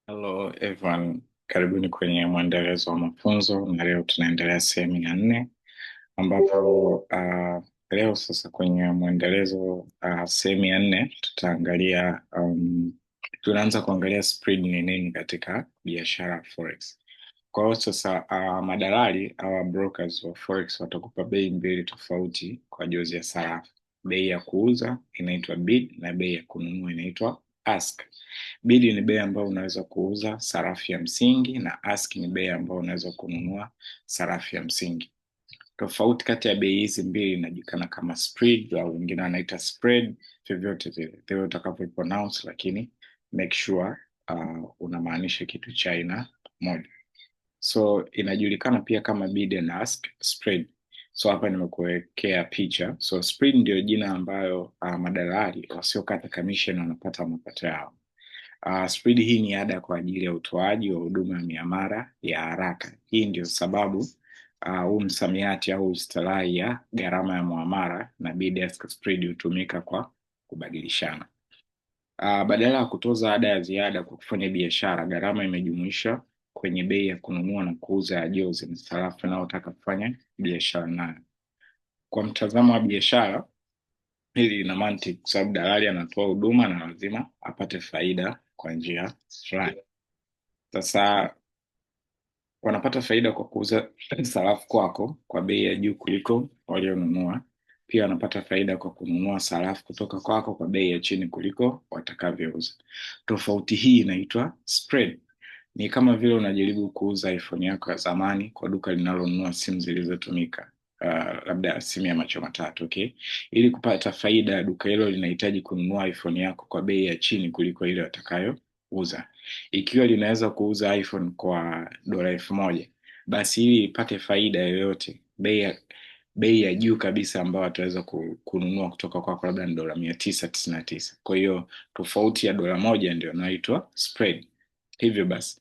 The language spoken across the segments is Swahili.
Hello everyone, karibuni kwenye mwendelezo wa mafunzo, na leo tunaendelea sehemu ya 4 ambapo leo sasa kwenye mwendelezo sehemu ya 4 tutaangalia tunaanza kuangalia spread ni nini katika biashara ya forex. Kwa hiyo sasa madalali au brokers wa forex watakupa bei mbili tofauti kwa jozi ya sarafu. Bei ya kuuza inaitwa bid na bei ya kununua inaitwa ask. Bid ni bei ambayo unaweza kuuza sarafu ya msingi na ask ni bei ambayo unaweza kununua sarafu ya msingi. Tofauti kati ya bei hizi mbili inajulikana kama spread au wengine wanaita spread, vyovyote vile utakapo pronounce, lakini make sure unamaanisha kitu cha aina moja. So inajulikana pia kama bid and ask spread. So hapa nimekuwekea picha. So spread ndio jina ambayo madalali wasiokata commission wanapata mapato yao. Spread hii ni ada kwa ajili ya utoaji wa huduma ya miamala ya haraka. Hii ndio sababu huu msamiati au istilahi ya gharama ya muamala na bid ask spread hutumika kwa kubadilishana. Badala ya kutoza ada ya ziada kwa kufanya biashara, gharama imejumuisha kwenye bei ya kununua na kuuza ya jozi na sarafu inayotaka kufanya biashara nayo. Kwa mtazamo wa biashara, hili lina mantiki kwa sababu dalali anatoa huduma na lazima apate faida kwa njia fulani. Sasa wanapata faida kwa kuuza sarafu kwako kwa bei ya juu kuliko walionunua. Pia wanapata faida kwa kununua sarafu kutoka kwako kwa bei ya chini kuliko watakavyouza. Tofauti hii inaitwa spread. Ni kama vile unajaribu kuuza iPhone yako ya zamani kwa duka linalonunua simu zilizotumika, labda simu ya macho matatu, okay? Ili kupata faida, duka hilo linahitaji kununua iPhone yako kwa bei ya chini kuliko ile watakayouza. Ikiwa linaweza kuuza iPhone kwa $1,000, basi ili ipate faida yoyote, bei ya juu kabisa ambayo wataweza kununua kutoka kwako labda ni $999. Kwa hiyo tofauti ya $1 ndio inaitwa spread. Hivyo basi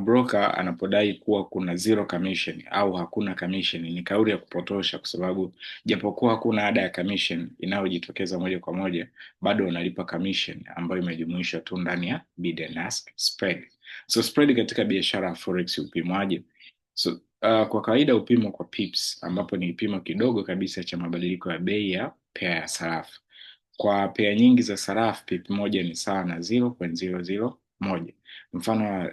broker anapodai kuwa kuna zero commission au hakuna commission ni kauli ya kupotosha, kwa sababu japokuwa hakuna ada ya commission inayojitokeza moja kwa moja, bado unalipa commission ambayo imejumuishwa tu ndani ya bid and ask spread. So spread katika biashara ya forex upimwaje? So kwa kawaida upimwa kwa pips, ambapo ni kipimo kidogo kabisa cha mabadiliko ya bei ya pair ya sarafu. Kwa pair nyingi za sarafu, pip moja ni sawa na 0.001. Mfano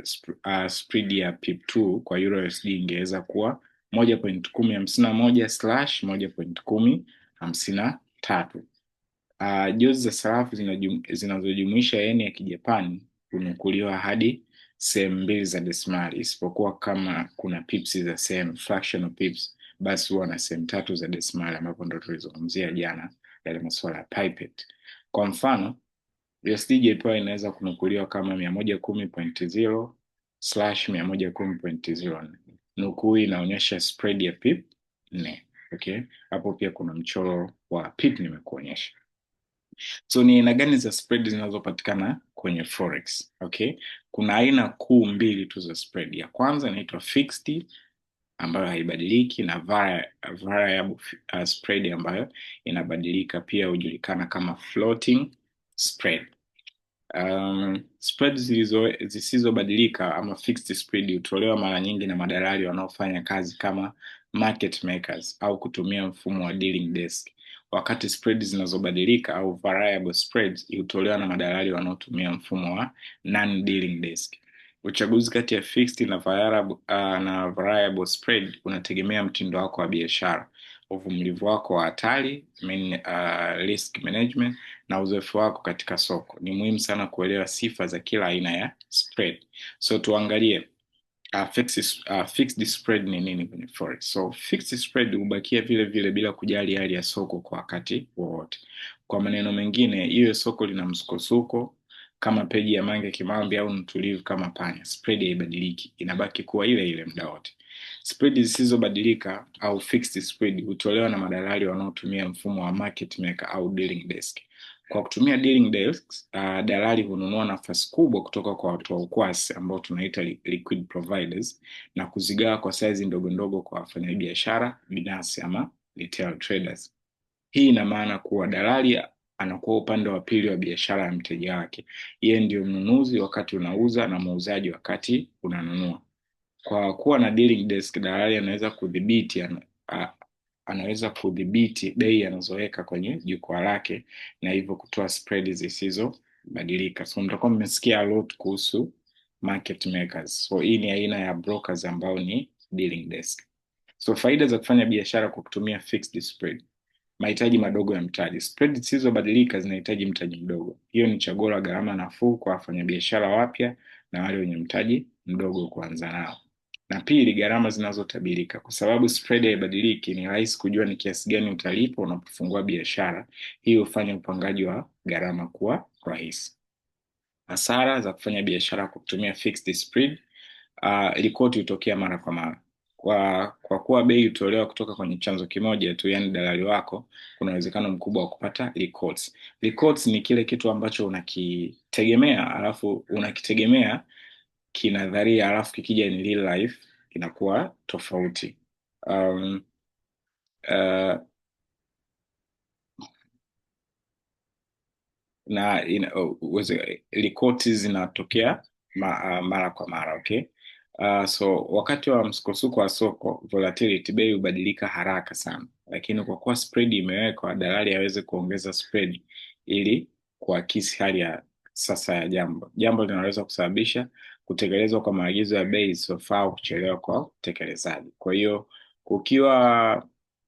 spread ya pip 2 kwa Euro USD ingeweza kuwa 1.1051/1.1053. Jozi za sarafu zinazojumuisha yeni ya Kijapani hunukuliwa hadi sehemu 2 za desimali, isipokuwa kama kuna pips za sehemu fractional pips, basi huwa na sehemu 3 za desimali, ambapo ndo tulizungumzia jana yale masuala ya pipette. Kwa mfano USD JPY inaweza kunukuliwa kama 110.0/110.0. Nukuu inaonyesha spread ya pip 4. Okay? Hapo pia kuna mchoro wa pip nimekuonyesha. So ni aina gani za spread zinazopatikana kwenye forex? Okay? Kuna aina kuu mbili tu za spread. Ya kwanza inaitwa fixed ambayo haibadiliki, na variable spread ambayo inabadilika, pia hujulikana kama floating spread. Spread zisizobadilika ama fixed spread hutolewa mara nyingi na madalali wanaofanya kazi kama market makers au kutumia mfumo wa dealing desk, wakati spread zinazobadilika au variable spreads hutolewa na madalali wanaotumia mfumo wa non-dealing desk. Uchaguzi kati ya fixed na variable spread unategemea mtindo wako wa biashara, uvumilivu wako wa hatari, risk management, na uzoefu wako katika soko. Ni muhimu sana kuelewa sifa za kila aina ya spread. So tuangalie fixed spread ni nini kwenye forex. So fixed spread hubakia vile vile bila kujali hali ya soko kwa wakati wowote. Kwa maneno mengine, iwe soko lina msukosuko kama peji ya Mange Kimambi au mtulivu kama panya, spread haibadiliki, inabaki kuwa ile ile muda wote. Spread zisizobadilika au fixed spread hutolewa na madalali wanaotumia mfumo wa market maker au dealing desk. Kwa kutumia dealing desks, dalali hununua nafasi kubwa kutoka kwa watu wa ukwasi ambao tunaita liquid providers, na kuzigawa kwa size ndogo ndogo kwa wafanyabiashara binafsi ama retail traders. Hii ina maana kuwa dalali anakuwa upande wa pili wa biashara ya mteja wake. Yeye ndio mnunuzi wakati unauza na muuzaji wakati unanunua. Kwa kuwa na dealing desk, dalali anaweza kudhibiti anaweza kudhibiti bei anazoweka kwenye jukwaa lake na hivyo kutoa spread zisizobadilika. So mtakuwa mmesikia a lot kuhusu market makers. So hii ni aina ya brokers ambao ni dealing desk. So faida za kufanya biashara kwa kutumia fixed spread. Mahitaji madogo ya mtaji. Spread zisizobadilika zinahitaji mtaji mdogo. Hiyo ni chaguo la gharama nafuu kwa wafanyabiashara wapya na wale wenye mtaji mdogo kuanza nao. Na pili, gharama zinazotabirika. Kwa sababu spread haibadiliki, ni rahisi kujua ni kiasi gani utalipa unapofungua biashara. Hii hufanya upangaji wa gharama kuwa rahisi. Hasara za kufanya biashara kwa kutumia fixed spread. Ripoti hutokea mara kwa mara. Kwa kuwa bei hutolewa kutoka kwenye chanzo kimoja tu, yani dalali wako, kuna uwezekano mkubwa wa kupata records. Records ni kile kitu ambacho unakitegemea kinadharia, alafu kikija in real life kinakuwa tofauti. um, uh, na ripoti zinatokea mara kwa mara, okay. So wakati wa msukosuko wa soko, volatility, bei hubadilika haraka sana, lakini kwa kuwa spread imewekwa, dalali aweze kuongeza spread ili kuakisi hali ya sasa ya jambo linaweza kusababisha kutekelezwa kwa maagizo ya bei isiyofaa au kuchelewa kwa utekelezaji. Kwa hiyo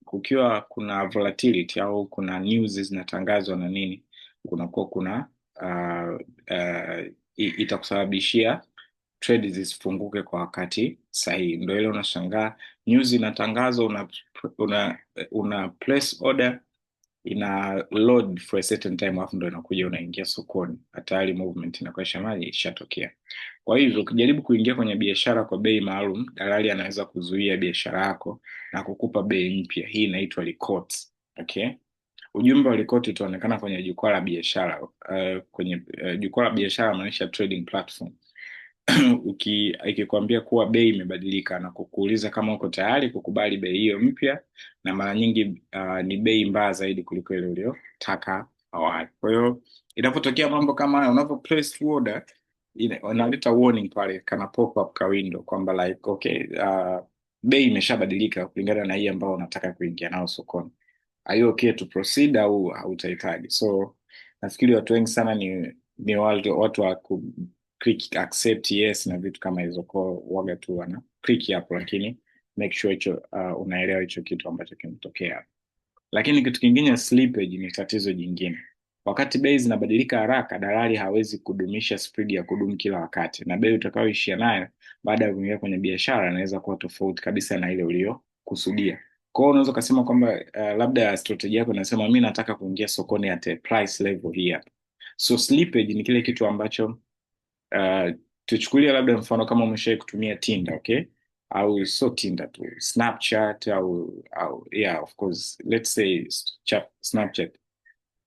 kukiwa kuna volatility au kuna news zinatangazwa na nini, kunakuwa kuna itakusababishia trade zisifunguke kwa wakati sahihi. Ndio ile unashangaa news inatangazwa, una place order, ina load for a certain time, afu ndio inakuja unaingia sokoni, hatari movement inakuwa ishatokea. Kwa hivyo ukijaribu kuingia kwenye biashara kwa bei maalum, dalali anaweza kuzuia biashara yako na kukupa bei mpya. Hii inaitwa records, okay. Ujumbe wa record utaonekana kwenye jukwaa la biashara. Kwenye jukwaa la biashara maanisha trading platform. Ikikwambia kuwa bei imebadilika na kukuuliza kama uko tayari kukubali bei hiyo mpya, na mara nyingi ni bei mbaya zaidi kuliko ile uliyotaka awali. Kwa hiyo inapotokea mambo kama haya, unapo place order, inaleta warning pale, kana pop up ka window kwamba like okay, bei imeshabadilika kulingana na hii ambayo unataka kuingia nao sokoni. Are you okay to proceed au hautahitaji? So nafikiri watu wengi sana ni watu wa ku click accept yes na vitu kama hizo, kwa waga tu wana click hapo, lakini make sure hicho unaelewa hicho kitu ambacho kimetokea. Lakini kitu kingine, slippage ni tatizo jingine. Wakati bei zinabadilika haraka, dalali hawezi kudumisha spread ya kudumu kila wakati, na bei utakayoishia nayo baada ya kuingia kwenye biashara inaweza kuwa tofauti kabisa na ile uliyokusudia. Kwa hiyo unaweza kusema kwamba labda strategy yako inasema mimi nataka kuingia sokoni at price level hii hapa. So slippage ni kile kitu ambacho tuchukulia labda mfano kama umeshawahi kutumia Tinder, okay? Au so Tinder tu, Snapchat au yeah, of course, let's say Snapchat.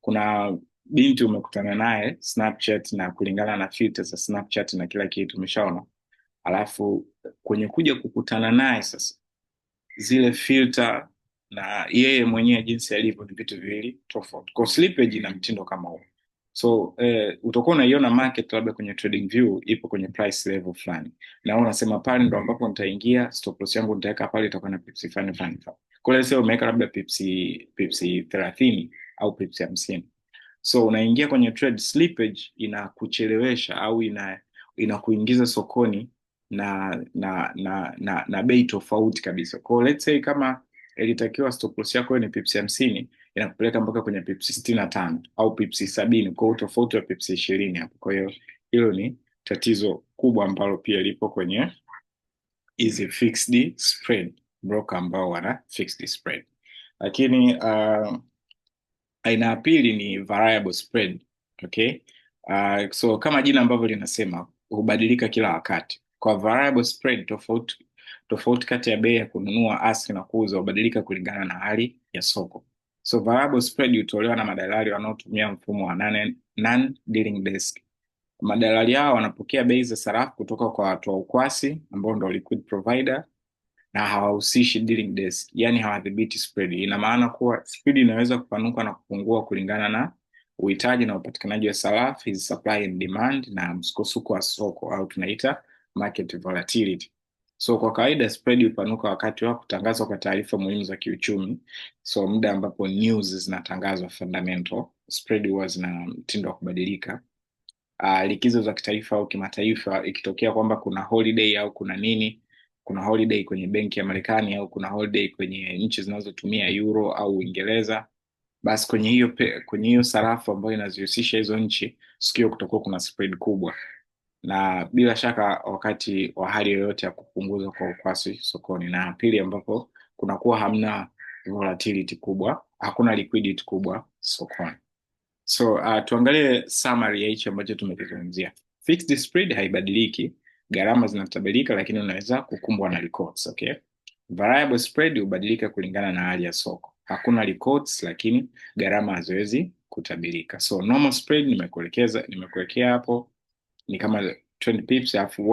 Kuna binti umekutana naye Snapchat, na kulingana na filters za Snapchat na kila kitu umeshaona, alafu kwenye kuja kukutana naye sasa, zile filter na yeye mwenyewe jinsi alivyo ni vitu viwili tofauti. Kwa slippage ina mtindo kama huo. So utakuwa unaiona market labda kwenye trading view ipo kwenye price level fulani, na wewe unasema pale ndo ambapo nitaingia, stop loss yangu nitaweka pale, itakuwa na pips fulani. Kwa hiyo sasa umeweka labda pips 30 au pips 50. So unaingia kwenye trade, slippage inakuchelewesha au inakuingiza sokoni na bei tofauti kabisa. Kwa let's say kama ilitakiwa stop loss yako ni pips 50, inakupeleka mpaka kwenye pips 65 au pips 70, kwa tofauti wa pips 20 hapo. Kwa hiyo hilo ni tatizo kubwa ambalo pia lipo kwenye hizi fixed spread broker ambao wana fixed spread. Lakini aina ya pili ni variable spread, okay. So kama jina ambavyo linasema, hubadilika kila wakati. Kwa variable spread, tofauti kati ya bei ya kununua ask na kuuza hubadilika kulingana na hali ya soko. So variable spread hutolewa na madalali wanaotumia mfumo wa non-dealing desk. Madalali hao wanapokea bei za sarafu kutoka kwa watu wa ukwasi ambao ndio liquid provider, na hawahusishi dealing desk, yani hawadhibiti spread. Ina maana kuwa spread inaweza kupanuka na kupungua kulingana na uhitaji na upatikanaji wa sarafu, hizi supply and demand, na msukosuko wa soko au tunaita market volatility. So kwa kawaida spread hupanuka wakati wa kutangazwa kwa taarifa muhimu za kiuchumi. So muda ambapo news zinatangazwa fundamental, spread huwa zina mtindo wa kubadilika. Likizo za kitaifa au kimataifa, ikitokea kwamba kuna holiday au kuna nini, kuna holiday kwenye benki ya Marekani au kuna holiday kwenye nchi zinazotumia euro au Uingereza, basi kwenye hiyo sarafu ambayo inazihusisha hizo nchi, sikio kutakuwa kuna spread kubwa, na bila shaka wakati wa hali yoyote ya kupunguzwa kwa ukwasi sokoni, na pili ambapo kunakuwa hamna volatility kubwa, hakuna liquidity kubwa sokoni. So tuangalie summary ya hichi ambacho tumekizungumzia. Fixed spread haibadiliki, gharama zinatabirika, lakini unaweza kukumbwa na records, okay? Variable spread hubadilika kulingana na hali ya soko. Hakuna records, lakini gharama haziwezi kutabirika. So normal spread nimekuwekea hapo ni kama 20 pips, alafu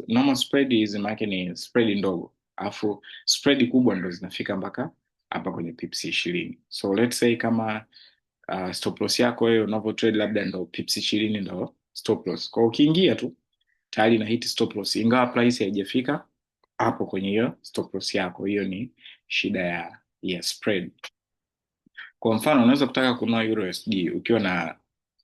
normal spread hizi maana ni spread ndogo, alafu spread kubwa ndo zinafika mpaka hapa kwenye pips 20. So let's say kama stop loss yako wewe unavyo trade labda ndo pips 20 ndo stop loss. Kwa ukiingia tu tayari na hit stop loss, ingawa price haijafika hapo kwenye hiyo stop loss yako. Hiyo ni shida ya spread. Kwa mfano unaweza kutaka kununua euro USD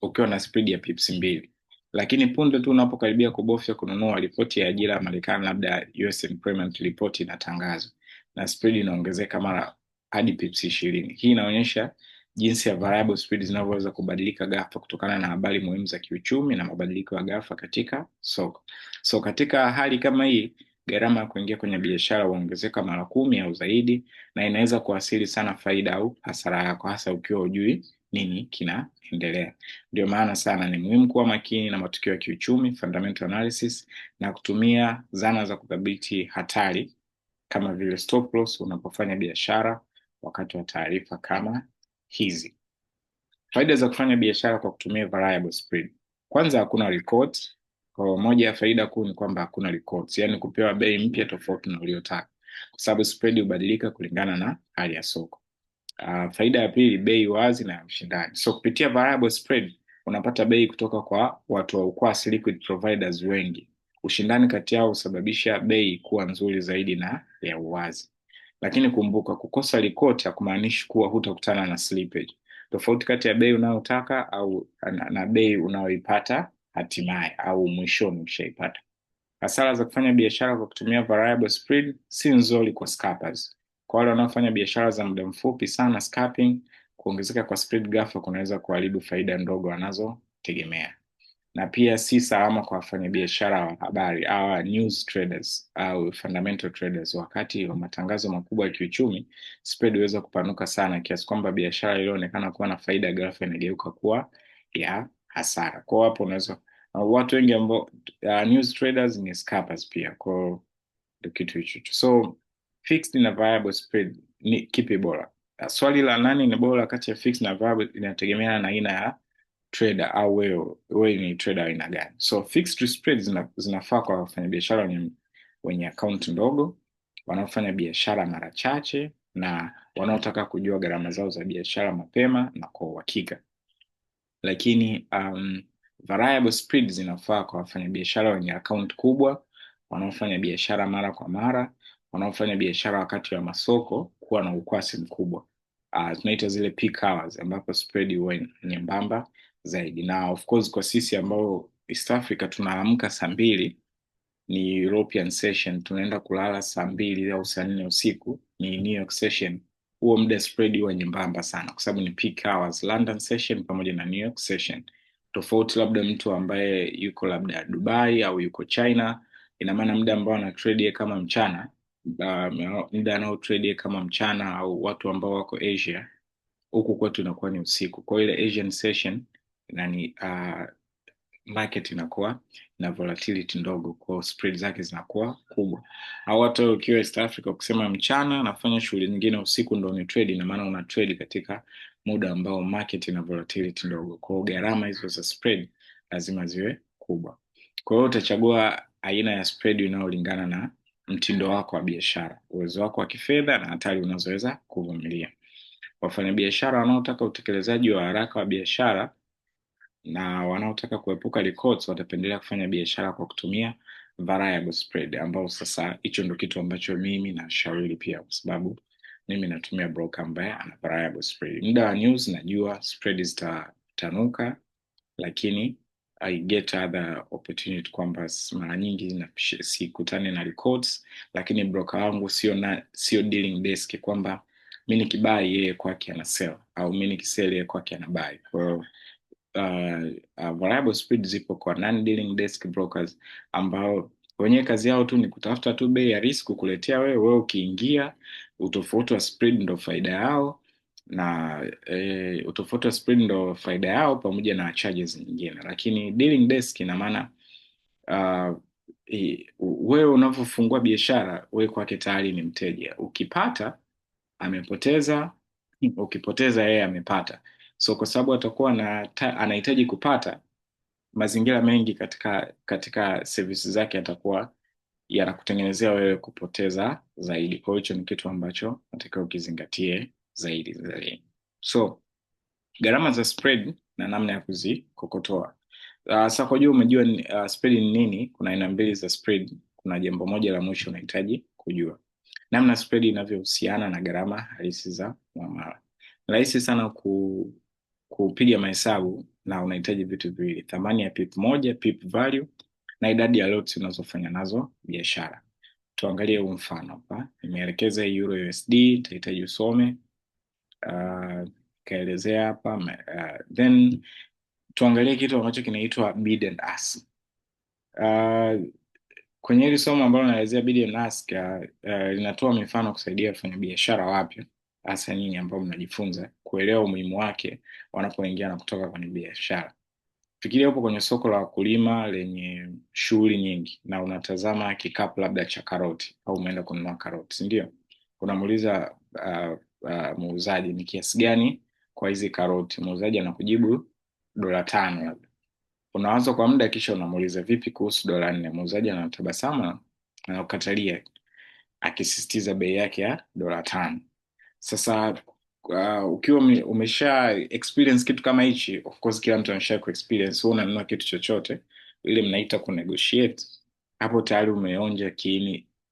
ukiwa na spread ya pips 2, lakini punde tu unapokaribia kubofya kununua, ripoti ya ajira ya Marekani labda US Employment Report inatangazwa na spread inaongezeka mara hadi pips 20. Hii inaonyesha jinsi ya variable spread zinavyoweza kubadilika ghafla kutokana na habari muhimu za kiuchumi na mabadiliko ya ghafla katika soko. So katika hali kama hii, gharama ya kuingia kwenye biashara huongezeka mara 10 au zaidi, na inaweza kuathiri sana faida au hasara yako, hasa ukiwa hujui nini kinaendelea. Ndio maana sana ni muhimu kuwa makini na matukio ya kiuchumi, fundamental analysis, na kutumia zana za kudhibiti hatari kama vile stop loss unapofanya biashara wakati wa taarifa kama hizi. Faida za kufanya biashara kwa kutumia variable spread. Kwanza, hakuna records. Kwa moja ya faida kuu ni kwamba hakuna records, yani kupewa bei mpya tofauti na uliyotaka, kwa sababu spread hubadilika kulingana na hali ya soko. Faida ya pili, bei wazi na ushindani. So kupitia variable spread unapata bei kutoka kwa watu wa ukwasi, liquid providers wengi. Ushindani kati yao husababisha bei kuwa nzuri zaidi na ya uwazi. Lakini kumbuka, kukosa record hakumaanishi kuwa hutakutana na slippage. Tofauti kati ya bei unayotaka au na bei unayoipata hatimaye au mwishoni ukishaipata. Hasara za kufanya biashara kwa kutumia variable spread si nzuri kwa scalpers. Kwa wale wanaofanya biashara za muda mfupi sana, scalping, kuongezeka kwa spread ghafla kunaweza kuharibu faida ndogo wanazotegemea. Na pia si salama kwa wafanyabiashara wa habari au news traders au fundamental traders. Wakati wa matangazo makubwa ya kiuchumi, spread huweza kupanuka sana kiasi kwamba biashara iliyoonekana kuwa na faida ghafla inageuka kuwa ya hasara. Kwa hapo unaweza watu wengi ambao news traders ni scalpers pia, kwa kitu hicho. So fixed na variable spread ni kipi bora? Swali la nani ni bora kati ya fixed na variable inategemeana na aina ya trader au wewe ni trader aina gani. So fixed spread zinafaa kwa wafanyabiashara wenye account ndogo, wanaofanya biashara mara chache, na wanaotaka kujua gharama zao za biashara mapema na kwa uhakika. Lakini variable spread zinafaa kwa wafanyabiashara wenye account kubwa, wanaofanya biashara mara kwa mara, wanaofanya biashara wakati wa masoko kuwa na ukwasi mkubwa. Tunaita zile peak hours ambapo spread huwa nyembamba zaidi. Na of course kwa sisi ambao East Africa tunaamka saa 2 ni European session, tunaenda kulala saa 2 au saa 4 usiku ni New York session. Huo muda spread huwa nyembamba sana kwa sababu ni peak hours, London session pamoja na New York session. Tofauti labda mtu ambaye yuko labda Dubai au yuko China, ina maana muda ambao ana trade kama mchana, muda anao trade kama mchana, au watu ambao wako Asia, huku kwetu inakuwa ni usiku. Kwa ile Asian session nani market inakuwa na volatility ndogo, kwa spread zake zinakuwa kubwa. Au hata ukiwa East Africa ukisema mchana nafanya shughuli nyingine usiku ndo ni trade, ina maana una trade katika muda ambao market ina volatility ndogo, kwa gharama hizo za spread lazima ziwe kubwa. Kwa hiyo utachagua aina ya spread inayolingana na mtindo wako wa biashara, uwezo wako wa kifedha na hatari unazoweza kuvumilia. Wafanyabiashara wanaotaka utekelezaji wa haraka wa biashara na wanaotaka kuepuka records watapendelea kufanya biashara kwa kutumia variable spread, ambao sasa hicho ndo kitu ambacho mimi nashauri pia, kwa sababu mimi natumia broker ambaye ana variable spread. Muda wa news najua spread zitatanuka, lakini I get other opportunity kwamba mara nyingi sikutane na records, lakini broker wangu sio dealing desk kwamba mimi nikibai yeye kwake ana sell au mimi nikisell yeye kwake ana buy. Kwa hiyo variable spread zipo kwa non dealing desk brokers ambao wenyewe kazi yao tu ni kutafuta tu bei ya risk kukuletea wewe ukiingia, utofauti wa spread ndo faida yao, na utofauti wa spread ndo faida yao pamoja na charges nyingine. Lakini dealing desk ina maana wewe unavyofungua biashara, wewe kwake tayari ni mteja, ukipata amepoteza, ukipoteza yeye amepata. So kwa sababu atakuwa anahitaji kupata, mazingira mengi katika services zake yatakuwa yanakutengenezea wewe kupoteza zaidi. Kwa hiyo hicho ni kitu ambacho natakiwa ukizingatie zaidi. So gharama za spread na namna ya kuzikokotoa. Sasa kwa juu umejua spread ni nini. Kuna aina mbili za spread. Kuna jambo moja la mwisho unahitaji kujua namna spread inavyohusiana na gharama halisi za muamala. Rahisi sana kupiga mahesabu, na unahitaji vitu viwili: thamani ya pip moja, pip value, na idadi ya lots unazofanya nazo biashara. Tuangalie huu mfano hapa. Nimeelekeza euro USD, itahitaji usome kaelezea hapa, then tuangalie kitu ambacho kinaitwa bid and ask. Kwenye hili somo ambalo naelezea bid and ask, linatoa mifano kusaidia wafanyabiashara wapya, hasa nyinyi ambao mnajifunza, kuelewa umuhimu wake wanapoingia na kutoka kwenye biashara. Fikiria upo kwenye soko la wakulima lenye shughuli nyingi na unatazama kikapu labda cha karoti, au umeenda kununua karoti, si ndio? Unamuuliza muuzaji ni kiasi gani kwa hizi karoti. Muuzaji anakujibu $5 labda. Unawaza kwa muda, kisha unamuuliza vipi kuhusu $4? Muuzaji anatabasamu na kukatalia, akisisitiza bei yake ya $5. Sasa ukiwa umesha experience kitu kama hichi, of course kila mtu amesha experience, wewe unanunua kitu chochote, ile mnaita ku negotiate, hapo tayari umeonja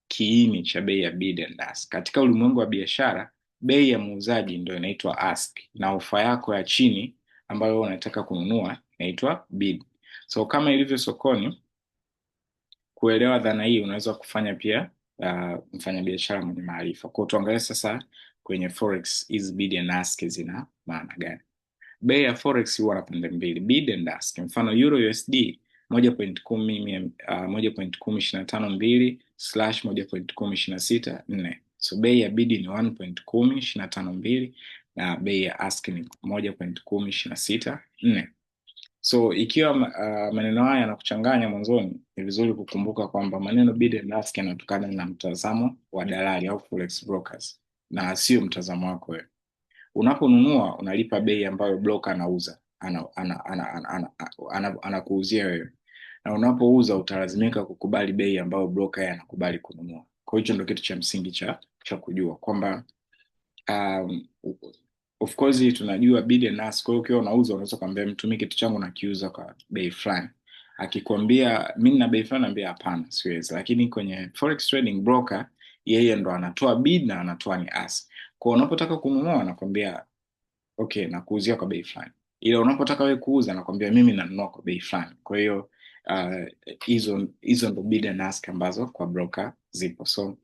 kiini cha bei ya bid and ask. Katika ulimwengu wa biashara, bei ya muuzaji ndio inaitwa ask, na ofa yako ya chini ambayo unataka kununua inaitwa bid. So kama ilivyo sokoni, kuelewa dhana hii unaweza kufanya pia mfanyabiashara mwenye maarifa. Kwa tuangalie sasa kwenye forex, hizi bid and ask zina maana gani? Bei ya forex huwa na pande mbili, bid and ask. Mfano euro USD 1.10.1.2/1.1026/4. So bei ya bid ni 1.10.252 na bei ya ask ni 1.10.264. So ikiwa maneno haya yanakuchanganya mwanzoni, ni vizuri kukumbuka kwamba maneno bid and ask yanatokana na mtazamo wa dalali au forex brokers, na sio mtazamo wako wewe. Unaponunua unalipa bei ambayo broker anauza, anakuuzia wewe, na unapouza utalazimika kukubali bei ambayo broker anakubali kununua. Kwa hiyo ndio kitu cha msingi cha kujua kwamba of course tunajua bid and ask. Kwa hiyo ukiwa unauza, unaweza kumwambia mtu mimi kitu changu nakiuza kwa bei fulani. Akikwambia mimi nina bei fulani, naambia hapana, siwezi. Lakini kwenye forex trading, broker yeye ndo anatoa bid na anatoa ni ask. Kwa unapotaka kununua anakwambia okay, nakuuzia kwa bei fulani, ila unapotaka wewe kuuza anakwambia mimi nanunua kwa bei fulani. Kwa hiyo hizo ndo bid and ask ambazo kwa broker zipo. So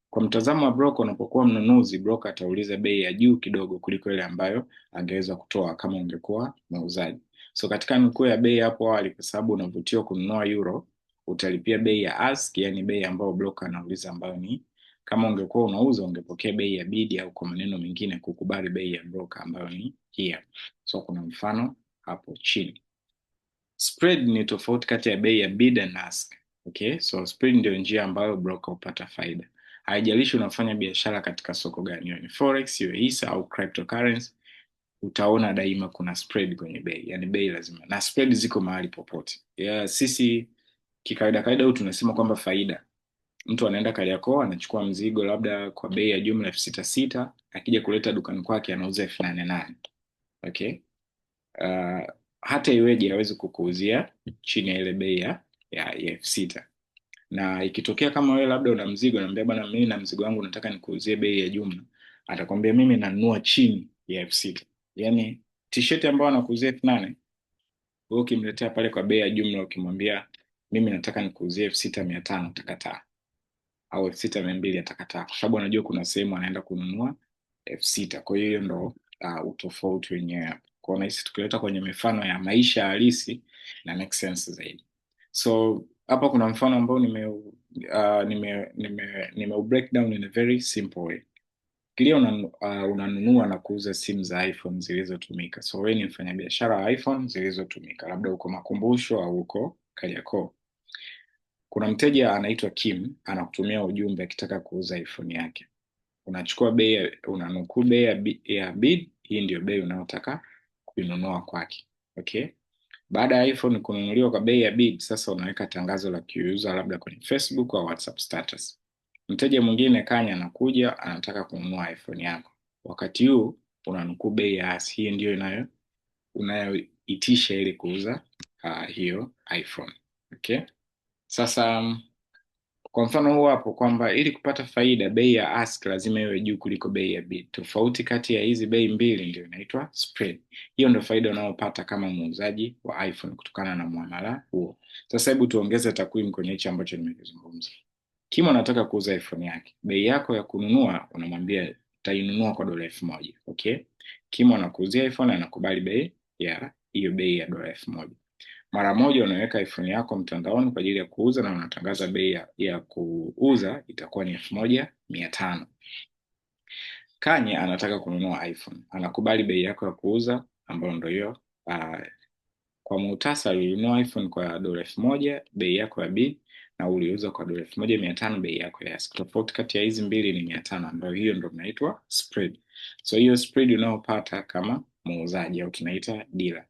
kwa mtazamo wa broker, unapokuwa mnunuzi, broker atauliza bei ya juu kidogo kuliko ile ambayo angeweza kutoa kama ungekuwa muuzaji. So katika nukuu ya bei hapo awali, kwa sababu unavutiwa kununua euro, utalipia bei ya ask, yani bei ambayo broker anauliza, ambayo ni kama ungekuwa unauza ungepokea bei ya bid, au kwa maneno mengine kukubali bei ya broker ambayo ni here. So kuna mfano hapo chini. Spread ni tofauti kati ya bei ya bid and ask. Okay, so spread ndio njia ambayo broker hupata faida. Haijalishi unafanya biashara katika soko gani, iwe ni forex, iwe hisa au cryptocurrency, utaona daima kuna spread kwenye bei. Yani bei lazima, na spread ziko mahali popote. Sisi kawaida hutu tunasema kwamba faida mtu anaenda Kariakoo anachukua mzigo labda kwa bei ya jumla 6,600, akija kuleta dukani kwake anauza 8,800. Okay. Uh, hata iweje hawezi kukuuzia chini ya ile bei ya 6,000. Na ikitokea kama wewe labda una mzigo, naambia bwana, mimi na mzigo wangu nataka nikuuzie bei ya jumla, atakwambia mimi nanunua chini ya 6,000. Yani t-shirt ambayo anakuuzia 8,800, wewe ukimletea pale kwa bei ya jumla, ukimwambia mimi nataka nikuuzie 6,500, atakataa. Au 6,200 atakataa, kwa sababu anajua kuna sehemu anaenda kununua 6,000. Kwa hiyo ndo utofauti wenyewe hapo. Kwa hiyo nahisi tukileta kwenye mifano ya maisha halisi na make sense zaidi. So hapa kuna mfano ambao nime break down in a very simple way. Fikiria unanunua na kuuza simu za iPhone zilizotumika. So wewe ni mfanyabiashara wa iPhone zilizotumika, labda uko Makumbusho au uko Kariakoo. Kuna mteja anaitwa Kim anakutumia ujumbe akitaka kuuza iPhone yake. Unachukua bei, unanukuu bei ya bid, hii ndio bei unayotaka kuinunua kwake. Okay? Baada ya iPhone kununuliwa kwa bei ya bid, sasa unaweka tangazo la kuuza labda kwenye Facebook au WhatsApp status. Mteja mwingine kanya anakuja anataka kununua iPhone yako. Wakati huu unanukuu bei ya asi, hii ndio unayoitisha ili kuuza hiyo iPhone. Okay? Sasa kwa mfano huu hapo kwamba ili kupata faida bei ya ask lazima iwe juu kuliko bei ya bid. Tofauti kati ya hizi bei mbili ndio inaitwa spread. Hiyo ndio faida unayopata kama muuzaji wa iPhone kutokana na muamala huo. Sasa hebu tuongeze takwimu kwenye hichi ambacho nimekizungumza. Kimo anataka kuuza iPhone yake. Bei yako ya kununua unamwambia utainunua kwa $1,000. Okay? Kimo anakuuzia iPhone, anakubali bei ya hiyo bei ya $1,000. Mara moja unaweka iPhone yako mtandaoni kwa ajili ya kuuza na unatangaza bei ya kuuza itakuwa ni 1,500. Kanye anataka kununua iPhone, anakubali bei yako ya kuuza ambayo ndio hiyo. Kwa muhtasari, ulinunua iPhone kwa $1,000 bei yako ya bid, na uliuza kwa $1,500 bei yako ya ask. Tofauti kati ya hizi mbili ni 500, ambayo hiyo ndio inaitwa spread. So hiyo spread unayopata kama muuzaji au tunaita dealer.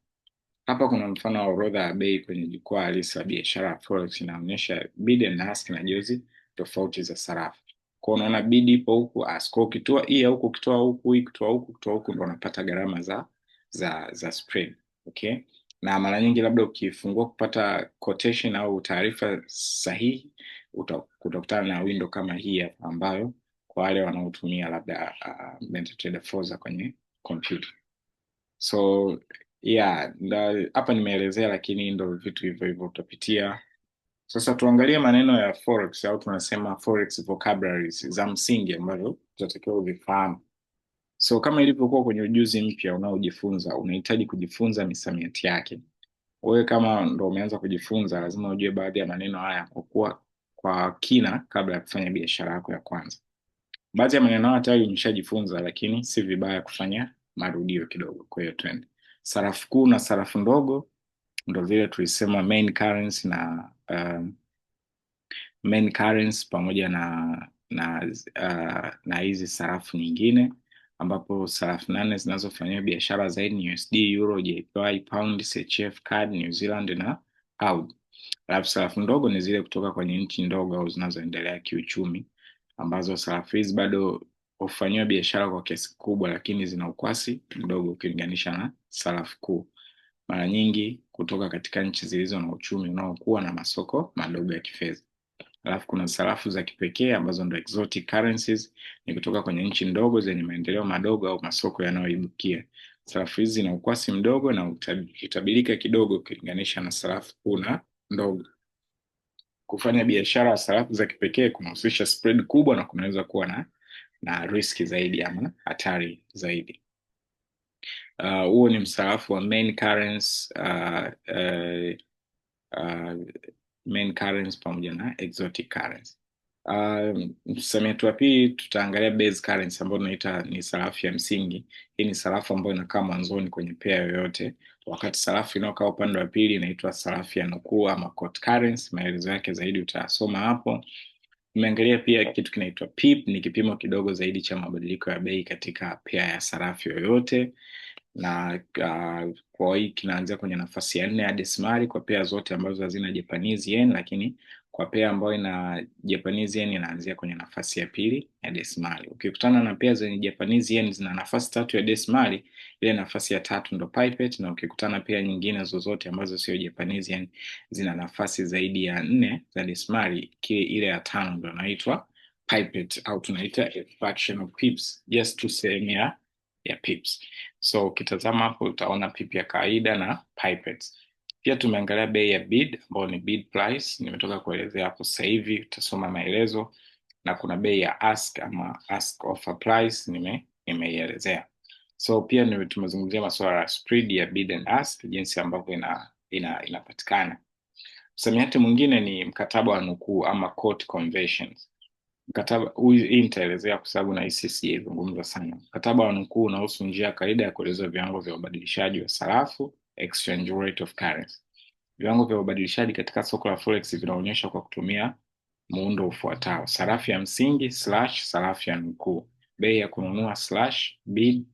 Hapa kuna mfano wa orodha ya bei kwenye jukwaa halisi la biashara ya Forex, inaonyesha bid and ask na jozi tofauti za sarafu. Kwa unaona bid ipo huku, ask. Kwa ukitoa hii huku, ukitoa huku, hii kutoa huku, kutoa huku, ndio unapata gharama za spread. Okay? Na mara nyingi labda ukifungua kupata quotation au taarifa sahihi, utakutana na window kama hii hapa, ambayo kwa wale wanaotumia labda MetaTrader 4 kwenye computer. So yeah, hapa nimeelezea, lakini ndo vitu hivyo hivyo utapitia. Sasa tuangalie maneno ya Forex au tunasema Forex vocabularies za msingi ambazo tunatakiwa uvifahamu. So kama ilivyokuwa kwenye ujuzi mpya unaojifunza, unahitaji kujifunza misamiati yake. Wewe kama ndo umeanza kujifunza, lazima ujue baadhi ya maneno haya kwa kina kabla ya kufanya biashara yako ya kwanza. Baadhi ya maneno haya tayari umeshajifunza, lakini si vibaya kufanya marudio kidogo. Kwa hiyo twende. Sarafu kuu na sarafu ndogo ndo vile tulisema main currency na main currency pamoja na hizi sarafu nyingine, ambapo sarafu 8 zinazofanyia biashara zaidi ni USD, Euro, JPY, Pound, CHF, CAD, New Zealand na AUD. Alafu sarafu ndogo ni zile kutoka kwenye nchi ndogo au zinazoendelea kiuchumi, ambazo sarafu hizi bado hufanyiwa biashara kwa kiasi kubwa, lakini zina ukwasi mdogo ukilinganisha na sarafu kuu, mara nyingi kutoka katika nchi zilizo na uchumi unaokuwa na masoko madogo ya kifedha. Alafu kuna sarafu za kipekee ambazo ndo exotic currencies, ni kutoka kwenye nchi ndogo zenye maendeleo madogo au masoko yanayoibukia. Sarafu hizi zina ukwasi mdogo na hutabirika kidogo ukilinganisha na sarafu kuu na ndogo. Kufanya biashara ya sarafu za kipekee kunahusisha spread kubwa na kunaweza kuwa na riski zaidi ama hatari zaidi. Huo ni msarafu wa main currency, main currency pamoja na exotic currency. Msamiati wa pili tutaangalia base currency, ambayo tunaita ni sarafu ya msingi. Hii ni sarafu ambayo inakaa mwanzoni kwenye pair yoyote, wakati sarafu inayokaa upande wa pili inaitwa sarafu ya nukuu ama quote currency. Maelezo yake zaidi utayasoma hapo. Nimeangalia pia kitu kinaitwa pip, ni kipimo kidogo zaidi cha mabadiliko ya bei katika pair ya sarafu yoyote, na kwa hii kinaanzia kwenye nafasi ya 4 ya desimali kwa pair zote ambazo hazina Japanese yen, lakini Kwa pair ambayo ina Japanese yen inaanzia kwenye nafasi ya pili ya desimali. Ukikutana na pair zenye Japanese yen zina nafasi tatu ya desimali, ile nafasi ya tatu ndo pipette, na ukikutana pair nyingine zozote ambazo sio Japanese yen zina nafasi zaidi ya 4 za desimali, ile ya tano ndo inaitwa pipette au tunaita a fraction of pips, just tu sehemu ya pips. So ukitazama hapo utaona pip ya kawaida na pipettes. Pia tumeangalia bei ya bid ambayo ni bid price, nimetoka kuelezea hapo sasa hivi, utasoma maelezo, na kuna bei ya ask ama ask offer price nimeielezea. So pia tumezungumzia masuala ya spread ya bid and ask, jinsi ambavyo inapatikana. Msamiati mwingine ni mkataba wa nukuu ama quote conversions. Mkataba hii nitaelezea kwa sababu na hisi sijaizungumza sana. Mkataba wa nukuu unahusu njia ya kawaida ya kueleza viwango vya ubadilishaji wa sarafu, exchange rate of currency. Viwango vya ubadilishaji katika soko la forex vinaonyeshwa kwa kutumia muundo ufuatao: sarafu ya msingi / sarafu ya nukuu, bei ya kununua / bid,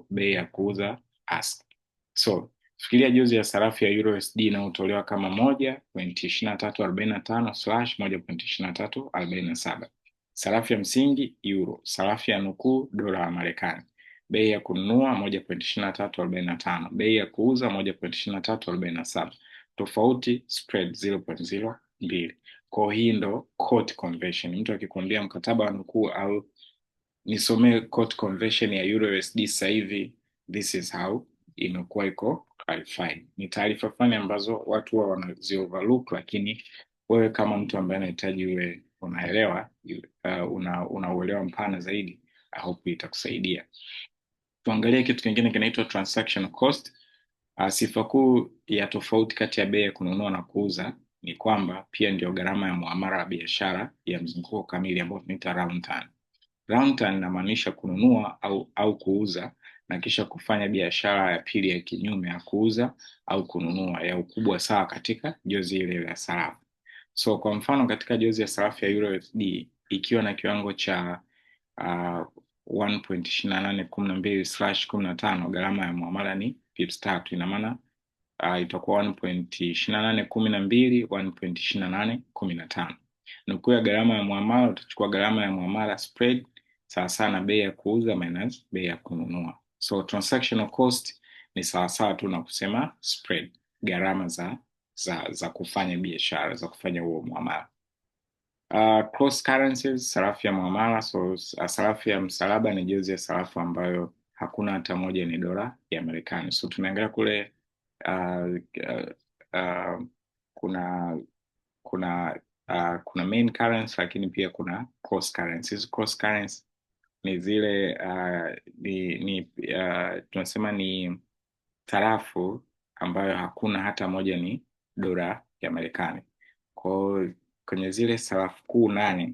bei ya kuuza ask. So fikiria jozi ya sarafu ya Euro USD inayotolewa kama 1.2345 / 1.2347. Sarafu ya msingi euro, sarafu ya nukuu dola ya Marekani. Bei ya kununua 1.2345, bei ya kuuza 1.2347. Tofauti spread 0.02. Kwa hii ndo quote conversion. Mtu akikwambia mkataba wa nukuu au nisomee quote conversion ya Euro USD sasa hivi, this is how imekuwa iko clarified. Ni taarifa fulani ambazo watu wa wanazi overlook, lakini wewe kama mtu ambaye anahitaji uwe unaelewa, una uelewa mpana zaidi, I hope itakusaidia. Tuangalie kitu kingine kinaitwa transaction cost. Sifa kuu ya tofauti kati ya bei ya kununua na kuuza ni kwamba pia ndio gharama ya muamala wa biashara ya mzunguko kamili ambao tunaita round turn. Round turn inamaanisha kununua au kuuza na kisha kufanya biashara ya pili ya kinyume ya kuuza au kununua ya ukubwa sawa katika jozi ile ya sarafu. So kwa mfano katika jozi ya sarafu ya Euro USD ikiwa na kiwango cha 1.2812/15, gharama ya muamala ni pips 3. Ina maana itakuwa 1.2812 1.2815. Nukuu ya gharama ya muamala utachukua gharama ya muamala spread sawa sawa na bei ya kuuza minus bei ya kununua. So transactional cost ni sawa sawa tu na kusema spread, gharama za kufanya biashara, za kufanya huo muamala. Cross currencies, sarafu ya muamala. So sarafu ya msalaba ni jozi ya sarafu ambayo hakuna hata moja ni dola ya Marekani. So tunaangalia kule kuna main currency, lakini pia kuna cross currencies. Cross currency ni zile tunasema ni sarafu ambayo hakuna hata moja ni dola ya Marekani. Kwa kwenye zile sarafu kuu 8,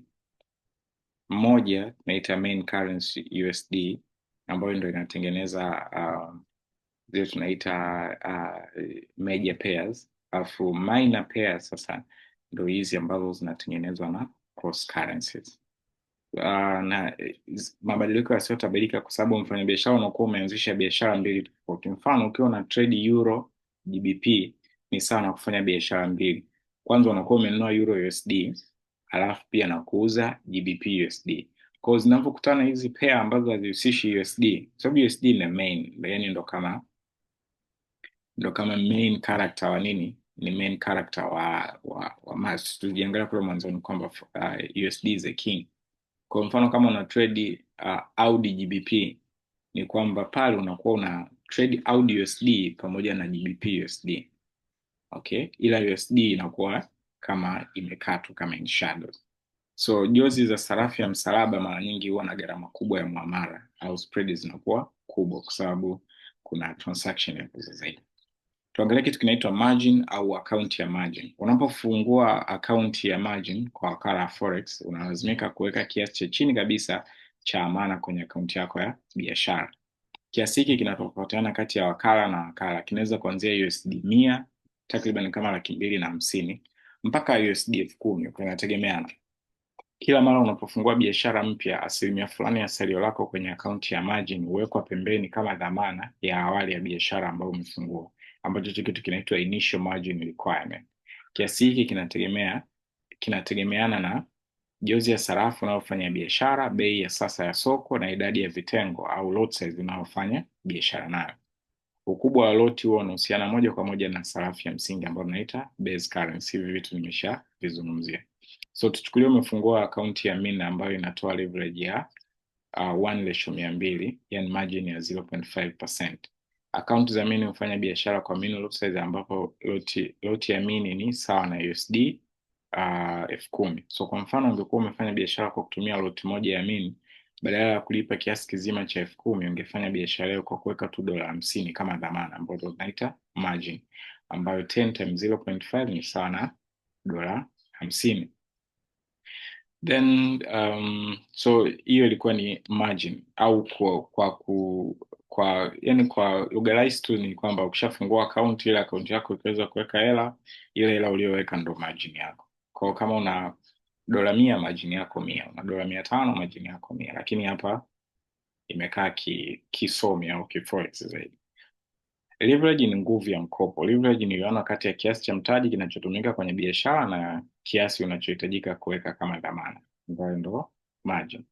moja tunaita main currency USD ambayo ndio inatengeneza zile tunaita major pairs, alafu minor pairs sasa ndio hizi ambazo zinatengenezwa na cross currencies. Na mabadiliko yasiyotabirika kwa sababu mfanyabiashara unakuwa umeanzisha biashara mbili tofauti. Mfano ukiwa na trade euro GBP ni sawa na kufanya biashara mbili. Kwanza unakuwa umenunua euro USD alafu pia na kuuza GBP USD. Kwa hiyo zinapokutana hizi pair ambazo hazihusishi USD, sababu USD ni main, yani ndo kama main character wa nini, ni main character wa mass. Tuliangalia kule mwanzoni kwamba USD is a king. Kwa mfano kama una trade Audi GBP ni kwamba pale unakuwa una trade Audi USD pamoja na GBP USD. Okay, ila USD inakuwa kama imekatwa, kama in shadows. So jozi za sarafu ya msalaba mara nyingi huwa na gharama kubwa ya muamala au spread zinakuwa kubwa kwa sababu kuna transaction ya pesa zaidi. Tuangalie kitu kinaitwa margin au account ya margin. Unapofungua account ya margin kwa wakala wa forex, unalazimika kuweka kiasi cha chini kabisa cha amana kwenye account yako ya biashara. Kiasi hiki kinatofautiana kati ya wakala na wakala. Kinaweza kuanzia USD 100 takriban kama 250 mpaka USD 10,000, inategemeana. Kila mara unapofungua biashara mpya, asilimia fulani ya salio lako kwenye akaunti ya margin huwekwa pembeni kama dhamana ya awali ya biashara ambayo umefungua, ambacho kitu kinaitwa initial margin requirement. Kiasi hiki kinategemeana na jozi ya sarafu unayofanya biashara, bei ya sasa ya soko na idadi ya vitengo au lot size unayofanya biashara nayo. Ukubwa wa loti huo unahusiana moja kwa moja na sarafu ya msingi ambayo tunaita base currency. Hivi vitu nimeshavizungumzia. So tuchukulie umefungua akaunti ya Mina ambayo inatoa leverage ya 1:200, yani margin ya 0.5%. Akaunti za Mini hufanya biashara kwa Mini lot size ambapo loti ya Mini ni sawa na USD 10,000. So kwa mfano ungekuwa umefanya biashara kwa kutumia loti moja ya Mini, badala ya kulipa kiasi kizima cha 10,000 ungefanya biashara hiyo kwa kuweka tu $50 kama dhamana, ambayo tunaita margin, ambayo 10 times 0.5 ni sawa na $50. Then so hiyo ilikuwa ni margin, au yani kwa lugha rahisi tu ni kwamba ukishafungua account, ile account yako ikiweza kuweka hela, ile hela uliyoweka ndo margin yako. Kwa kama una $100 margin yako 100, una $500 margin yako 100, lakini hapa imekaa kisomi au kiforex zaidi. Leverage ni nguvu ya mkopo. Leverage ni uwiano kati ya kiasi cha mtaji kinachotumika kwenye biashara na kiasi unachohitajika kuweka kama dhamana, ambayo ndo margin,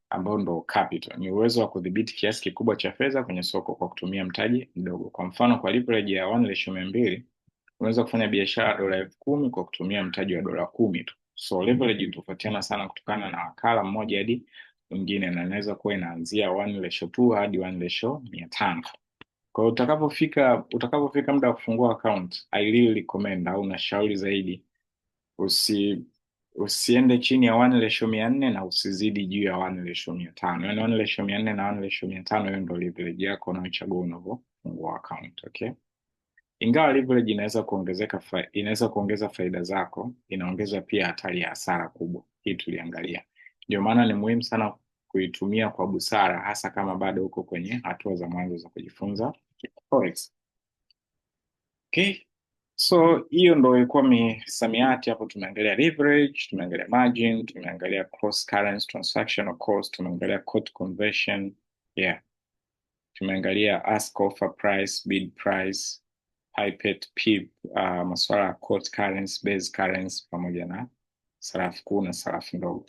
ambayo ndo capital. Ni uwezo wa kudhibiti kiasi kikubwa cha fedha kwenye soko kwa kutumia mtaji mdogo. Kwa mfano, kwa leverage ya 1:200 unaweza kufanya biashara $10,000 kwa kutumia mtaji wa $10 tu. So leverage inatofautiana sana kutokana na wakala mmoja hadi mwingine, na inaweza kuwa inaanzia 1:2 hadi 1:500. Kwa hiyo utakapofika muda wa kufungua account, I really recommend, au nashauri zaidi, usiende chini ya 1:400 na usizidi juu ya 1:500. Yaani 1:400 na 1:500, hiyo ndio leverage yako unayochagua unapofungua account, okay? Ingawa leverage inaweza kuongeza faida zako, inaongeza pia hatari ya hasara kubwa. Hii tuliangalia. Ndio maana ni muhimu sana kuitumia kwa busara, hasa kama bado uko kwenye hatua za mwanzo za kujifunza forex. Okay. So hiyo ndo ilikuwa misamiati hapo. Tumeangalia leverage, tumeangalia margin, tumeangalia cross currency transaction cost, tumeangalia quote conversion, tumeangalia ask, offer price, bid price, pipet, pip, masuala ya quote currency, base currency, pamoja na sarafu kuu na sarafu ndogo.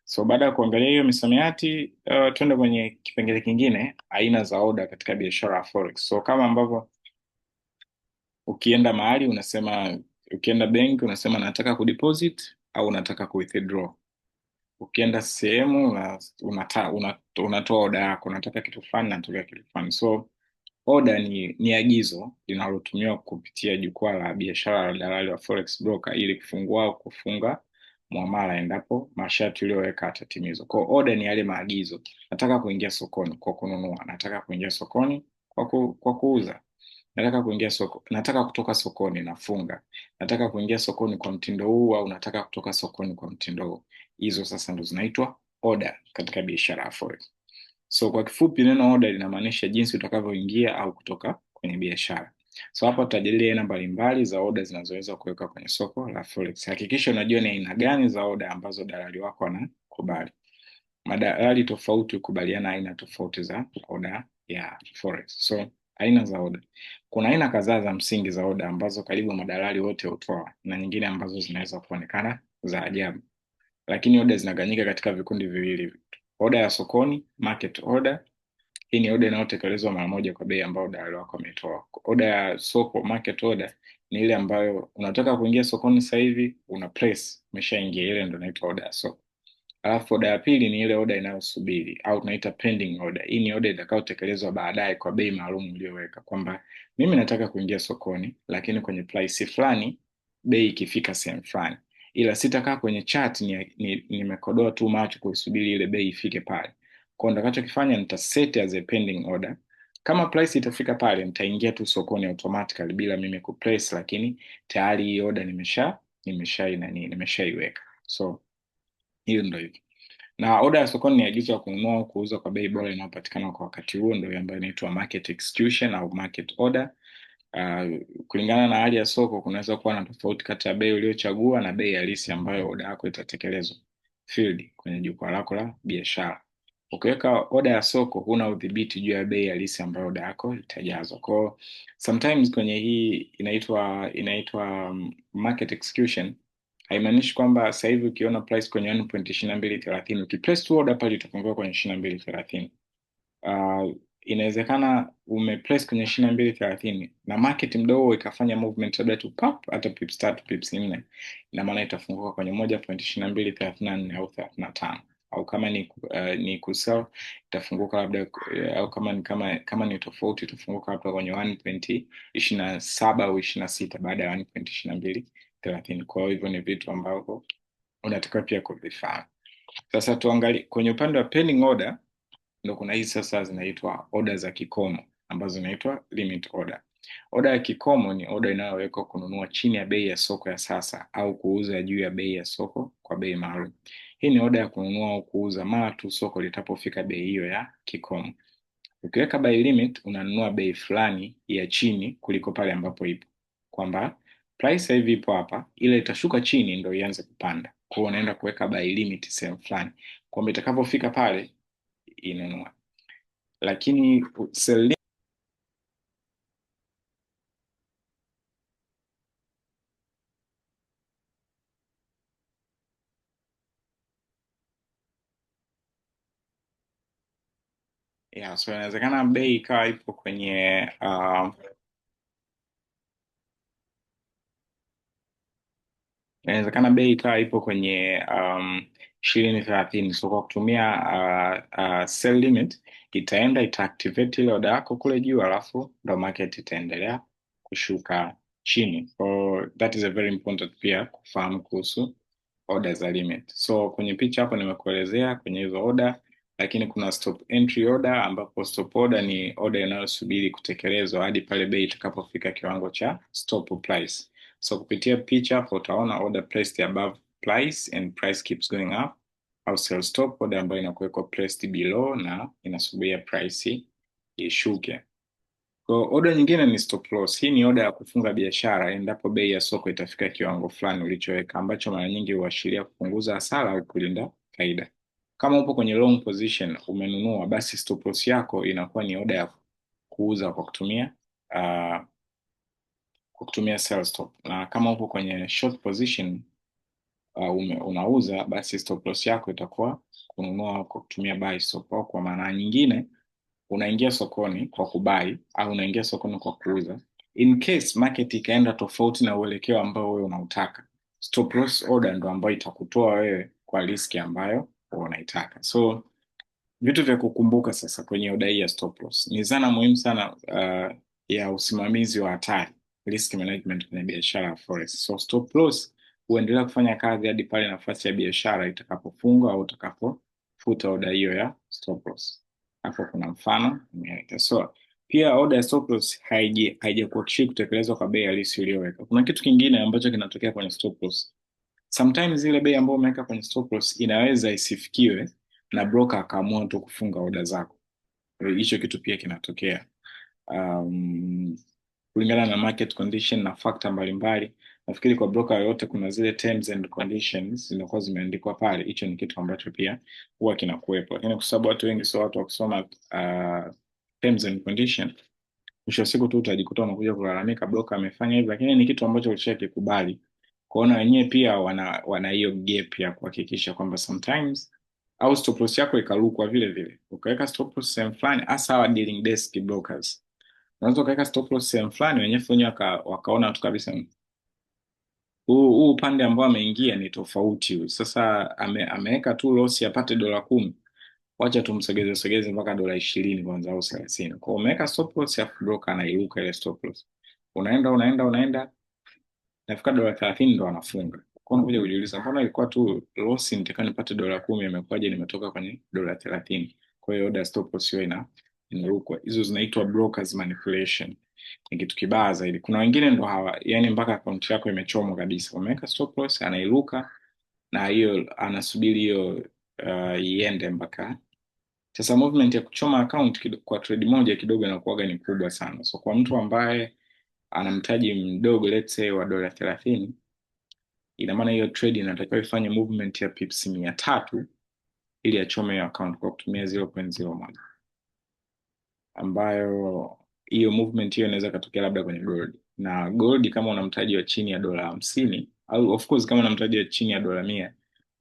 So baada ya kuangalia hiyo misamiati, tuende kwenye kipengele kingine, aina za order katika biashara ya forex. So kama ambavyo ukienda mahali ukienda benki unasema nataka kudeposit au unataka kuwithdraw. Ukienda sehemu unatoa order yako, unataka kitu fulani, nataka kitu fulani. So order ni agizo linalotumiwa kupitia jukwaa la biashara la dalali wa forex broker ili kufungua au kufunga muamala endapo masharti uliyoweka yatatimizwa. Kwa order ni yale maagizo. Nataka kuingia sokoni kwa kununua, nataka kuingia sokoni kwa kuuza, nataka kutoka sokoni nafunga, nataka kuingia sokoni kwa mtindo huu, au nataka kutoka sokoni kwa mtindo huu. Hizo sasa ndo zinaitwa order katika biashara ya forex. So kwa kifupi, neno order linamaanisha jinsi utakavyoingia au kutoka kwenye biashara. So hapa tutajadili aina mbalimbali za order zinazoweza kuwekwa kwenye soko la forex. Hakikisha unajua ni aina gani za order ambazo dalali wako wanakubali. Madalali tofauti hukubaliana aina tofauti za order ya forex. So aina za order, kuna aina kadhaa za msingi za order ambazo karibu madalali wote hutoa, na nyingine ambazo zinaweza kuonekana za ajabu. Lakini order zinagawanyika katika vikundi viwili. Order ya sokoni, market order. Hii ni order inayotekelezwa mara moja kwa bei ambayo dalali wako ametoa. Order ya soko, market order, ni ile ambayo unataka kuingia sokoni sasa hivi, una place, umeshaingia, ile ndio inaitwa order ya soko. Alafu order ya pili ni ile order inayosubiri au tunaita pending order. Hii ni order itakayotekelezwa baadaye kwa bei maalum uliyoweka, kwamba mimi nataka kuingia sokoni, lakini kwenye price fulani, bei ikifika sehemu fulani, ila sitakaa kwenye chart nimekodoa tu macho kuisubiri ile bei ifike pale. Kwa nitakachokifanya, nitaset as a pending order. Kama price itafika pale, nitaingia tu sokoni automatically bila mimi kuplace, lakini tayari hii order nimeshaiweka. So hiyo ndio hivyo. Na order ya sokoni ni agizo la kununua au kuuza kwa bei bora inayopatikana kwa wakati huo, ndio ambayo inaitwa market execution au market order. Kulingana na hali ya soko, kunaweza kuwa na tofauti kati ya bei uliyochagua na bei halisi ambayo order yako itatekelezwa field kwenye jukwaa lako la biashara. Ukiweka order ya soko, huna udhibiti juu ya bei halisi ambayo order yako itajazwa. Kwa sometimes kwenye hii inaitwa market execution, haimaanishi kwamba sasa hivi ukiona price kwenye 1.2230 ukiplace tu order pale itafunguka kwenye 2230. Inawezekana umeplace kwenye 2230 na market mdogo ikafanya movement labda tu pap hata pips 3 pips 4, ina maana itafunguka kwenye 1.2234 au 35, au kama ni kusell itafunguka labda au kama ni tofauti itafunguka labda kwenye 1.27 au 26 baada ya 1.2230. Kwa hivyo ni vitu ambavyo unatakiwa pia kuvifahamu. Sasa tuangalie kwenye upande wa pending order, ndo kuna hizi sasa zinaitwa order za kikomo ambazo zinaitwa limit order. Order ya kikomo ni order inayowekwa kununua chini ya bei ya soko ya sasa au kuuza juu ya bei ya soko kwa bei maalum. Hii ni order ya kununua au kuuza mara tu soko litapofika bei hiyo ya kikomo. Ukiweka buy limit unanunua bei fulani ya chini kuliko pale ambapo ipo, kwamba price hivi ipo hapa, ile itashuka chini ndio ianze kupanda. Kwa hiyo unaenda kuweka buy limit sehemu fulani, kwamba itakapofika pale inunua. Lakini sell yeah, so inawezekana bei ikawa ipo kwenye inawezekana bei ikawa ipo kwenye 20-30. So kwa kutumia sell limit itaenda itaactivate ile order yako kule juu, alafu ndo market itaendelea kushuka chini. So that is a very important pia kufahamu kuhusu order za limit. So kwenye picha hapo nimekuelezea kwenye hizo order, lakini kuna stop entry order, ambapo stop order ni order inayosubiri kutekelezwa hadi pale bei itakapofika kiwango cha stop price. So kupitia picha hapo utaona order placed above price and price keeps going up, au sell stop order ambayo inakuwekwa placed below na inasubiria price ishuke. Kwa order nyingine ni stop loss. Hii ni order ya kufunga biashara endapo bei ya soko itafika kiwango fulani ulichoweka, ambacho mara nyingi huashiria kupunguza hasara au kulinda faida. Kama upo kwenye long position umenunua, basi stop loss yako inakuwa ni order ya kuuza uh, kwa kutumia sell stop, na kama upo kwenye short position unauza, basi stop loss yako itakuwa kununua kwa kutumia buy stop. Au kwa maana nyingine unaingia sokoni kwa kubai au unaingia sokoni kwa kuuza. In case market ikaenda tofauti na uelekeo ambao wewe unautaka, stop loss order ndo ambayo itakutoa wewe kwa riski ambayo unaitaka. So vitu vya kukumbuka sasa kwenye order hii ya stop loss ni zana muhimu sana ya usimamizi wa hatari, risk management kwenye biashara ya forex. So stop loss huendelea kufanya kazi hadi pale nafasi ya biashara itakapofungwa au utakapofuta order hiyo ya stop loss. Hapo kuna mfano nimeweka. So pia order ya stop loss haijakuhakikishia kutekelezwa kwa bei halisi uliyoweka. Kuna kitu kingine ambacho kinatokea kwenye stop loss. Sometimes ile bei ambayo umeweka kwenye stop loss inaweza isifikiwe na broker akaamua tu kufunga order zako. Hicho kitu pia kinatokea kulingana na market condition na factor mbalimbali. Nafikiri kwa broker yoyote kuna zile terms and conditions zinakuwa zimeandikwa pale. Hicho ni kitu ambacho pia huwa kinakuwepo, lakini kwa sababu watu wengi sio watu wa kusoma terms and condition, mwisho wa siku tu utajikuta unakuja kulalamika broker amefanya hivi, lakini ni kitu ambacho ulishakikubali. Kuona wenyewe pia wana hiyo gap ya kuhakikisha kwamba sometimes au stop loss yako ikalukwa vile vile, ukaweka stop loss sehemu fulani, hasa wa dealing desk brokers. Unaweza ukaweka stop loss sehemu fulani, wenyewe wakaona tu kabisa huu upande ambao ameingia ni tofauti. Sasa ameweka tu loss apate $10, wacha tumsogeze sogeze mpaka $20 kwanza au 30. Kwa umeweka stop loss ya broker anairuka ile stop loss, unaenda nafika $30 ndo anafunga. Kwa unakuja kujiuliza mbona ilikuwa tu loss nitaka nipate $10, imekuwaje nimetoka kwenye $30? Kwa hiyo order stop loss hiyo inarukwa. Hizo zinaitwa brokers manipulation. Ni kitu kibaya zaidi. Kuna wengine ndo yani mpaka account yako imechomwa kabisa, umeweka stop loss anairuka na hiyo anasubiri hiyo iende mpaka sasa. Movement ya kuchoma account kwa trade moja kidogo inakuwaga ni kubwa sana. So kwa mtu ambaye ana mtaji mdogo let's say wa $30, ina maana hiyo trade inatakiwa ifanye movement ya pips 300 ili achome hiyo account kwa kutumia 0.01, ambayo hiyo movement hiyo inaweza katokea labda kwenye gold. Na gold kama una mtaji wa chini ya $50 au of course kama unamtaja chini ya $100,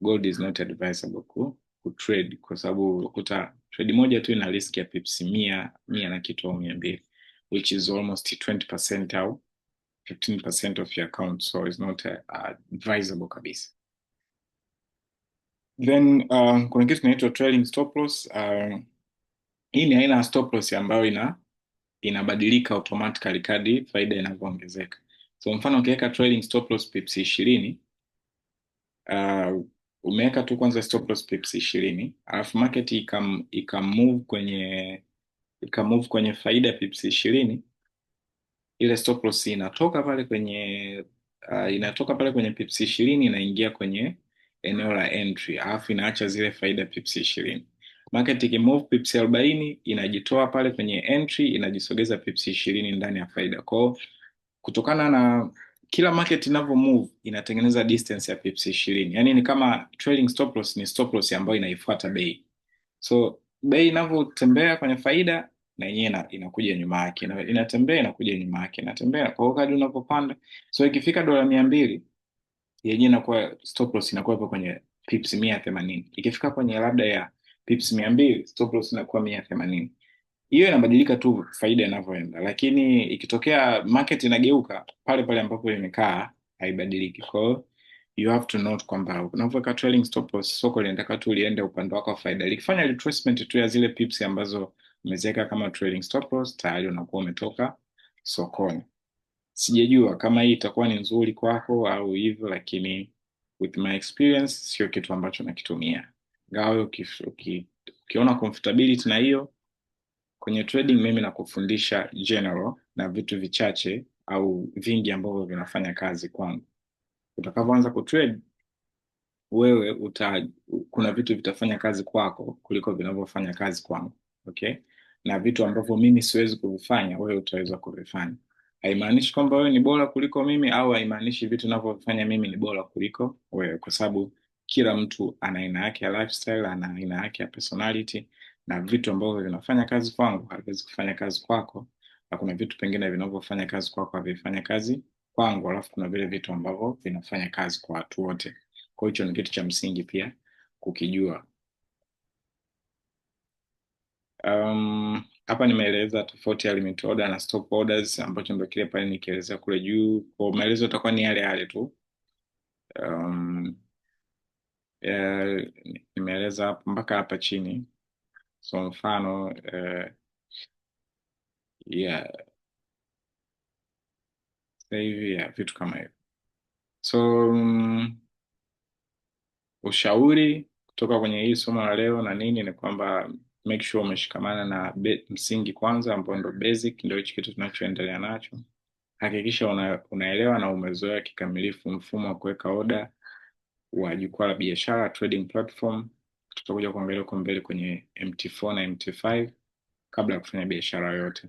gold is not advisable ku trade, kwa sababu ukuta trade moja tu ina risk ya pips 100 na kitu au 200, which is almost 20% au 15% of your account, so it's not advisable kabisa. Then kuna kitu kinaitwa trailing stop loss. Hii ni aina ya stop loss ambayo inabadilika automatically kadri faida inavyoongezeka. So mfano ukiweka trailing stop loss pips 20, umeweka tu kwanza stop loss pips 20, alafu market ikamove kwenye faida pips 20, ile stop loss inatoka pale kwenye pips 20 inaingia kwenye eneo la entry, alafu inaacha zile faida pips 20. Market ikimove pips 40 inajitoa pale kwenye entry, inajisogeza pips 20 ndani ya faida. Kwa kutokana na kila market inavyo move inatengeneza distance ya pips 20. Yaani ni kama trailing stop loss ni stop loss ambayo inaifuata bei. So bei inavyotembea kwenye faida na yenyewe inakuja nyuma yake, inatembea inakuja nyuma yake, inatembea. Kwa hiyo kadri unapopanda, so ikifika $200 yenyewe inakuwa stop loss inakuwa hapo kwenye pips 180. Ikifika kwenye labda ya pips 200, stop loss inakuwa 180. Hiyo inabadilika tu faida inavyoenda, lakini ikitokea market inageuka pale pale ambapo imekaa haibadiliki. Kwa hiyo you have to note kwamba unapoweka trailing stop loss, soko linataka tu liende upande wako wa faida. Likifanya retracement tu ya zile pips ambazo umeziweka kama trailing stop loss, tayari unakuwa umetoka sokoni. Sijajua kama hii itakuwa ni nzuri kwako au hivyo, lakini with my experience sio kitu ambacho nakitumia. Gawe ukiona comfortability na hiyo kwenye trading, mimi nakufundisha general na vitu vichache au vingi ambavyo vinafanya kazi kwangu. Utakapoanza kutrade wewe kuna vitu vitafanya kazi kwako kuliko vinavyofanya kazi kwangu, okay? Na vitu ambavyo mimi siwezi kuvifanya wewe utaweza kuvifanya. Haimaanishi kwamba wewe ni bora kuliko mimi, au haimaanishi vitu ninavyofanya mimi ni bora kuliko wewe, kwa sababu kila mtu ana aina yake ya lifestyle, ana aina yake ya personality, na vitu ambavyo vinafanya kazi kwangu haviwezi kufanya kazi kwako, na kuna vitu pengine vinavyofanya kazi kwako havifanya kazi kwangu, alafu kuna vile vitu ambavyo vinafanya kazi kwa watu wote. Kwa hicho ni kitu cha msingi pia kukijua. Hapa nimeeleza tofauti ya limit order na stop orders, ambacho ndio kile pale nikielezea kule juu. Kwa maelezo yatakuwa ni yale yale tu. Nimeeleza mpaka hapa chini. So mfano sasa hivi vitu kama hivyo. So ushauri kutoka kwenye hii somo la leo na nini ni kwamba make sure umeshikamana na msingi kwanza, ambao ndo basic, ndio hichi kitu tunachoendelea nacho. Hakikisha unaelewa na umezoea kikamilifu mfumo wa kuweka oda wa jukwaa la biashara, trading platform. Tutakuja kuangalia kwa mbele kwenye MT4 na MT5 kabla ya kufanya biashara yoyote.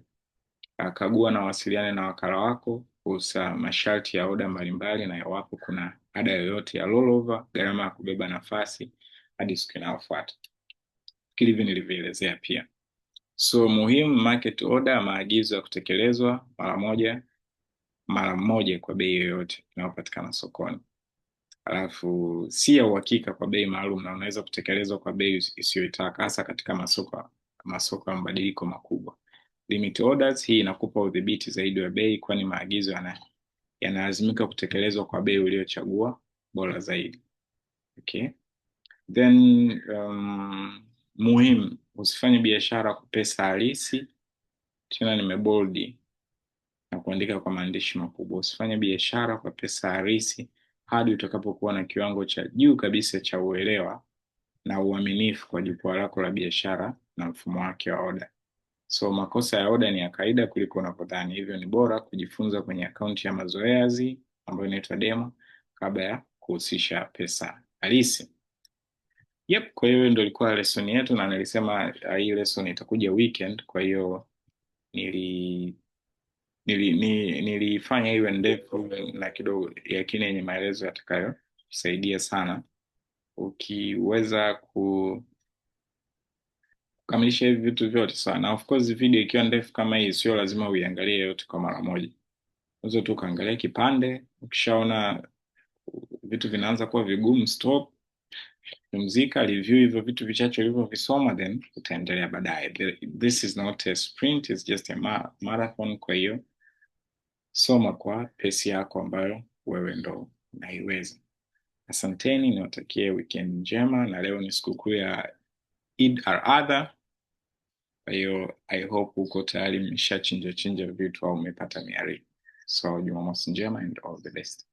Kagua na wasiliane na wakala wako kuhusu masharti ya oda mbalimbali na iwapo kuna ada yoyote ya rollover, gharama ya kubeba nafasi hadi siku inayofuata. Hivi nilivyoelezea pia. So muhimu, market order, maagizo ya kutekelezwa mara moja kwa bei yoyote inayopatikana sokoni. Alafu si ya uhakika kwa bei maalum, na unaweza kutekelezwa kwa bei isiyoitaka, hasa katika masoko ya mabadiliko makubwa. Limit orders, hii inakupa udhibiti zaidi wa bei, kwani maagizo yanalazimika kutekelezwa kwa bei uliochagua bora zaidi. Okay? Then muhimu, usifanye biashara kwa pesa halisi. Tena nimebold na kuandika kwa maandishi makubwa. Usifanye biashara kwa pesa halisi hadi utakapokuwa na kiwango cha juu kabisa cha uelewa na uaminifu kwa jukwaa lako la biashara na mfumo wake wa oda. So makosa ya oda ni ya kawaida kuliko unavyodhani, hivyo ni bora kujifunza kwenye akaunti ya mazoezi ambayo inaitwa demo kabla ya kuhusisha pesa halisi. Yep, kwa hiyo ndio ilikuwa lesson yetu, na nilisema hii lesson itakuja weekend, kwa hiyo nilifanya iwe ndefu na kidogo, lakini yenye maelezo yatakayo kusaidia sana. Ukiweza kukamilisha hivi vitu vyote sawa. Na of course video ikiwa ndefu kama hii sio lazima uiangalie yote kwa mara moja. Unaweza tu kaangalia kipande, ukishaona vitu vinaanza kuwa vigumu, stop, pumzika, review hivyo vitu vichache ulivyovisoma, then utaendelea baadaye. This is not a sprint, it's just a marathon. Kwa hiyo soma kwa pesi yako ambayo wewe ndo unaiweza. Asanteni, niwatakie weekend njema, na leo ni sikukuu ya Eid al-Adha. Kwa hiyo I hope uko tayari mmeshachinja vitu au umepata miari. So Jumamosi njema and all the best.